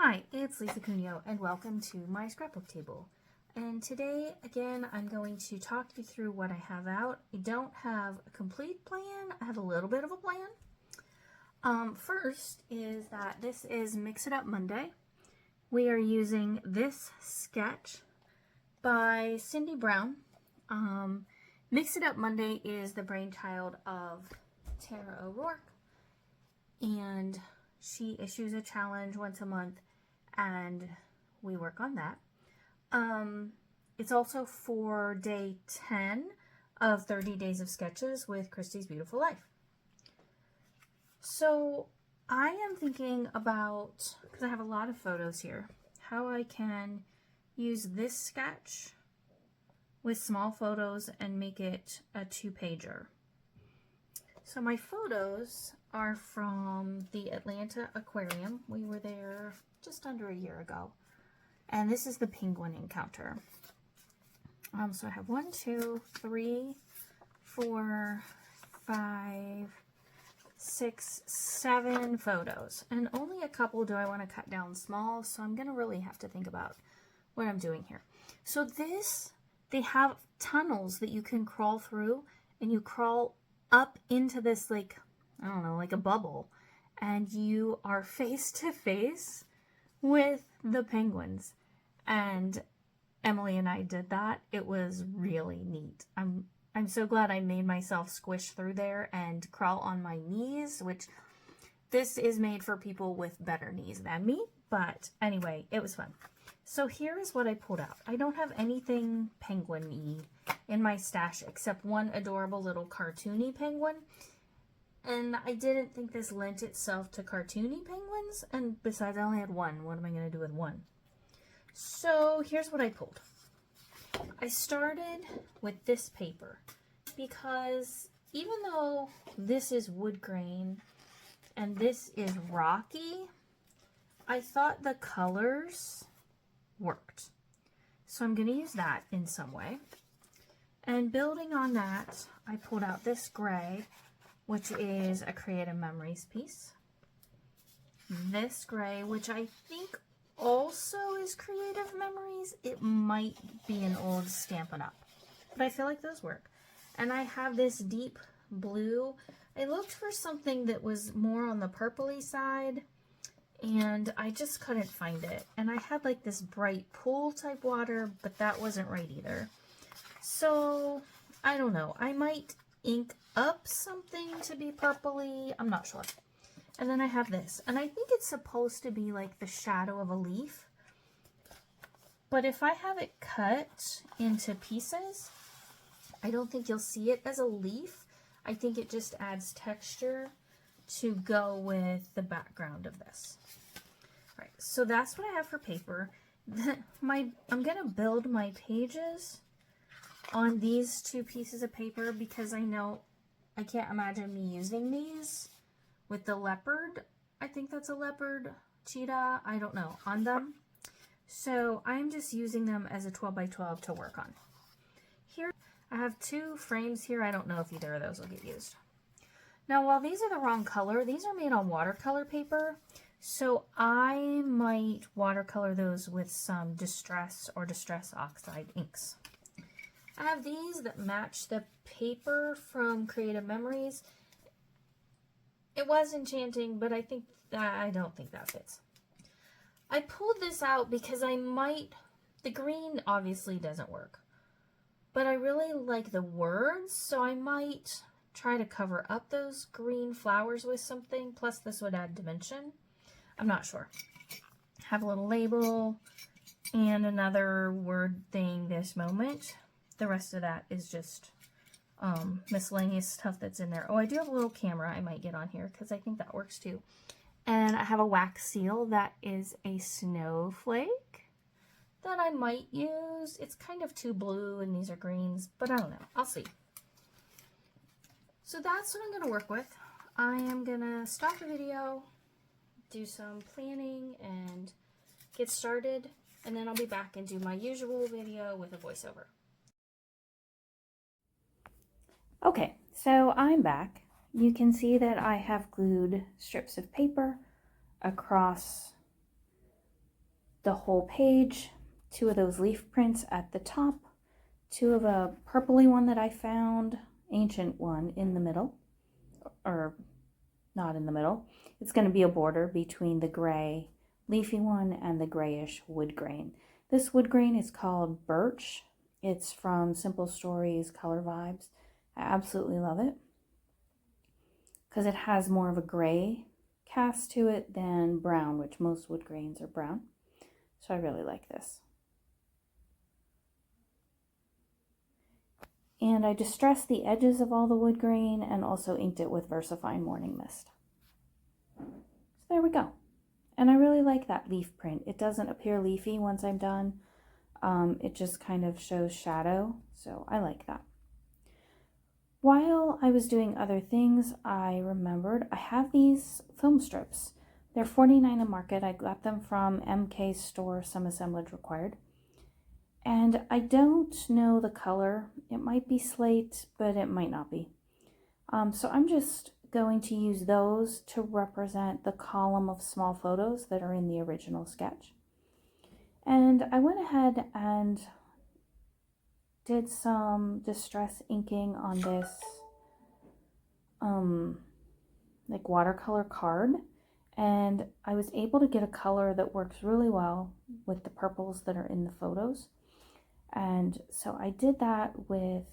Hi, it's Lisa Cuneo and welcome to my scrapbook table. And today, again, I'm going to talk you through what I have out. I don't have a complete plan, I have a little bit of a plan. First is that this is Mix It Up Monday. We are using this sketch by Cindy Brown. Mix It Up Monday is the brainchild of Tara O'Rourke, and she issues a challenge once a month and we work on that. It's also for day 10 of 30 Days of Sketches with Christy's Beautiful Life. So I am thinking about, because I have a lot of photos here, how I can use this sketch with small photos and make it a 2-pager. So my photos are from the Atlanta Aquarium. We were there just under a year ago. And this is the penguin encounter. So I have 1, 2, 3, 4, 5, 6, 7 photos. And only a couple do I want to cut down small, so I'm going to really have to think about what I'm doing here. So they have tunnels that you can crawl through, and you crawl up into this, like, I don't know, like a bubble, and you are face to face with the penguins. And Emily and I did that. It was really neat. I'm so glad I made myself squish through there and crawl on my knees, which this is made for people with better knees than me. But anyway, it was fun. So here is what I pulled out. I don't have anything penguin-y in my stash except one adorable little cartoony penguin. And I didn't think this lent itself to cartoony penguins. And besides, I only had one. What am I going to do with one? So here's what I pulled. I started with this paper because even though this is wood grain and this is rocky, I thought the colors worked. So I'm going to use that in some way. And building on that, I pulled out this gray, which is a Creative Memories piece. This gray, which I think also is Creative Memories. It might be an old Stampin' Up, but I feel like those work. And I have this deep blue. I looked for something that was more on the purpley side, and I just couldn't find it. And I had like this bright pool type water, but that wasn't right either. So I don't know. I might ink up something to be purpley. I'm not sure. And then I have this, and I think it's supposed to be like the shadow of a leaf. But if I have it cut into pieces, I don't think you'll see it as a leaf. I think it just adds texture to go with the background of this. All right, so that's what I have for paper. I'm gonna build my pages on these 2 pieces of paper because I know I can't imagine me using these with the leopard. I think that's a leopard, cheetah, I don't know, on them. So I'm just using them as a 12 by 12 to work on. Here I have 2 frames here. I don't know if either of those will get used. Now, while these are the wrong color, these are made on watercolor paper. So I might watercolor those with some Distress or Distress Oxide inks. I have these that match the paper from Creative Memories. It was enchanting, but I don't think that fits. I pulled this out because the green obviously doesn't work, but I really like the words, so I might try to cover up those green flowers with something, plus this would add dimension. I'm not sure. Have a little label and another word thing this moment. The rest of that is just miscellaneous stuff that's in there. Oh, I do have a little camera I might get on here because I think that works too. And I have a wax seal that is a snowflake that I might use. It's kind of too blue and these are greens, but I don't know. I'll see. So that's what I'm going to work with. I am going to stop the video, do some planning, and get started. And then I'll be back and do my usual video with a voiceover. Okay, so I'm back. You can see that I have glued strips of paper across the whole page, 2 of those leaf prints at the top, 2 of a purpley one that I found, ancient one in the middle, or not in the middle. It's going to be a border between the gray leafy one and the grayish wood grain. This wood grain is called Birch. It's from Simple Stories Color Vibes. I absolutely love it because it has more of a gray cast to it than brown, which most wood grains are brown. So I really like this. And I distressed the edges of all the wood grain and also inked it with VersaFine Morning Mist. So there we go. And I really like that leaf print. It doesn't appear leafy once I'm done. It just kind of shows shadow, so I like that. While I was doing other things, I remembered I have these film strips. They're $49 a market. I got them from MK's store, Some Assemblage Required. And I don't know the color. It might be slate, but it might not be. So I'm just going to use those to represent the column of small photos that are in the original sketch. And I went ahead and did some distress inking on this like watercolor card, and I was able to get a color that works really well with the purples that are in the photos. And so I did that with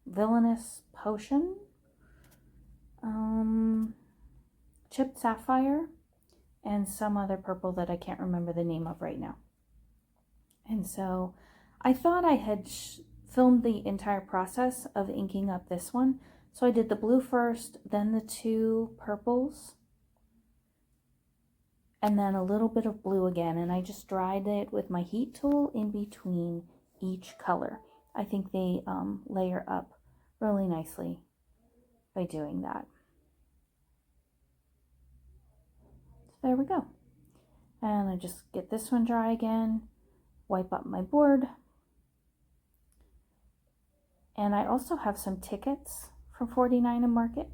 Villainous Potion, Chipped Sapphire, and some other purple that I can't remember the name of right now. And so I thought I had filmed the entire process of inking up this one. So I did the blue first, then the 2 purples, and then a little bit of blue again. And I just dried it with my heat tool in between each color. I think they layer up really nicely by doing that. So there we go. And I just get this one dry again, wipe up my board. And I also have some tickets from $49 a market.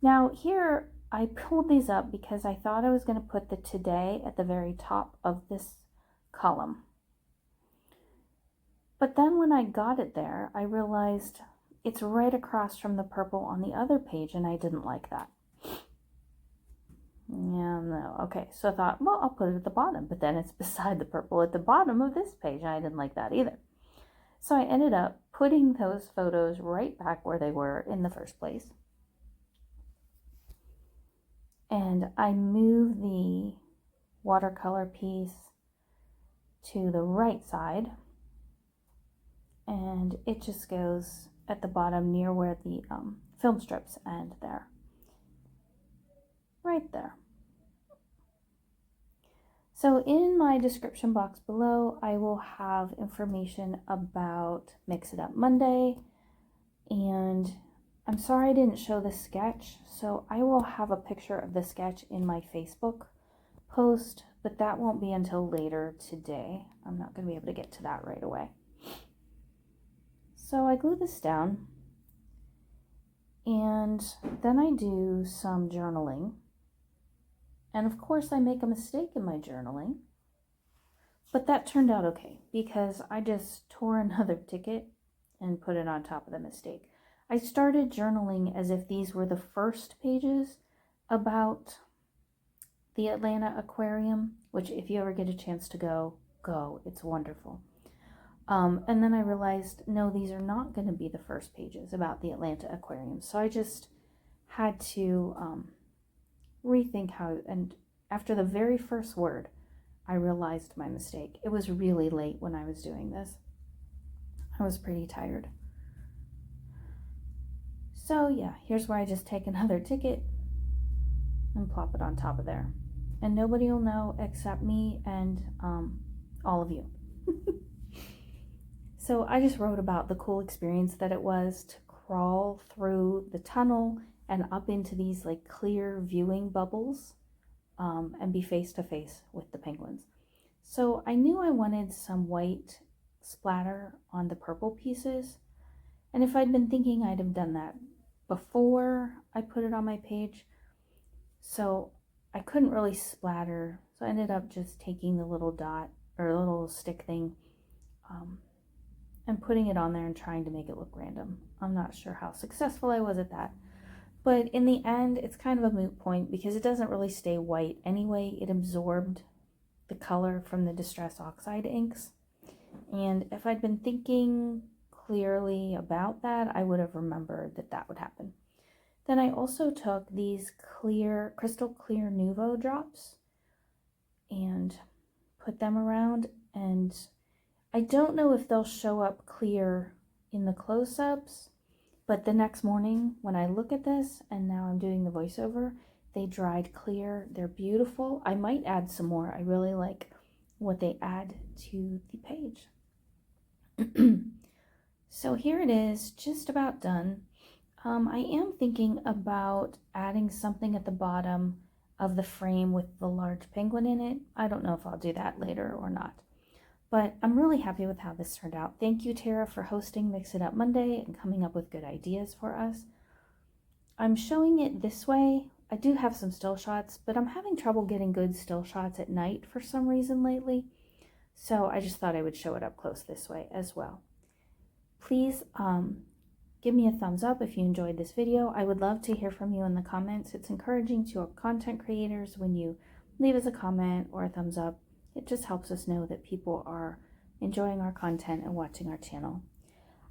Now here, I pulled these up because I thought I was going to put the today at the very top of this column. But then when I got it there, I realized it's right across from the purple on the other page, and I didn't like that. Yeah, no. Okay, so I thought, well, I'll put it at the bottom, but then it's beside the purple at the bottom of this page, and I didn't like that either. So I ended up putting those photos right back where they were in the first place. And I moved the watercolor piece to the right side, and it just goes at the bottom near where the film strips end there. Right there. So in my description box below, I will have information about Mix It Up Monday, and I'm sorry I didn't show the sketch, so I will have a picture of the sketch in my Facebook post, but that won't be until later today. I'm not going to be able to get to that right away. So I glue this down, and then I do some journaling. And of course I make a mistake in my journaling, but that turned out okay because I just tore another ticket and put it on top of the mistake. I started journaling as if these were the first pages about the Atlanta Aquarium, which if you ever get a chance to go. It's wonderful. And then I realized, no, these are not going to be the first pages about the Atlanta Aquarium. So I just had to rethink how, and after the very first word, I realized my mistake. It was really late when I was doing this. I was pretty tired. So yeah, here's where I just take another ticket and plop it on top of there. And nobody will know except me and all of you. So I just wrote about the cool experience that it was to crawl through the tunnel and up into these like clear viewing bubbles and be face to face with the penguins. So I knew I wanted some white splatter on the purple pieces. And if I'd been thinking, I'd have done that before I put it on my page. So I couldn't really splatter, so I ended up just taking the little dot or little stick thing and putting it on there and trying to make it look random. I'm not sure how successful I was at that. But in the end, it's kind of a moot point because it doesn't really stay white anyway. It absorbed the color from the Distress Oxide inks. And if I'd been thinking clearly about that, I would have remembered that that would happen. Then I also took these crystal clear Nuvo drops and put them around, and I don't know if they'll show up clear in the close-ups, but the next morning when I look at this, and now I'm doing the voiceover, they dried clear. They're beautiful. I might add some more. I really like what they add to the page. So here it is, just about done. I am thinking about adding something at the bottom of the frame with the large penguin in it. I don't know if I'll do that later or not. But I'm really happy with how this turned out. Thank you, Tara, for hosting Mix It Up Monday and coming up with good ideas for us. I'm showing it this way. I do have some still shots, but I'm having trouble getting good still shots at night for some reason lately. So I just thought I would show it up close this way as well. Please give me a thumbs up if you enjoyed this video. I would love to hear from you in the comments. It's encouraging to our content creators when you leave us a comment or a thumbs up. It just helps us know that people are enjoying our content and watching our channel.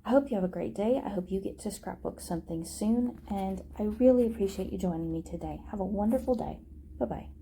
I hope you have a great day. I hope you get to scrapbook something soon, and I really appreciate you joining me today. Have a wonderful day. Bye-bye.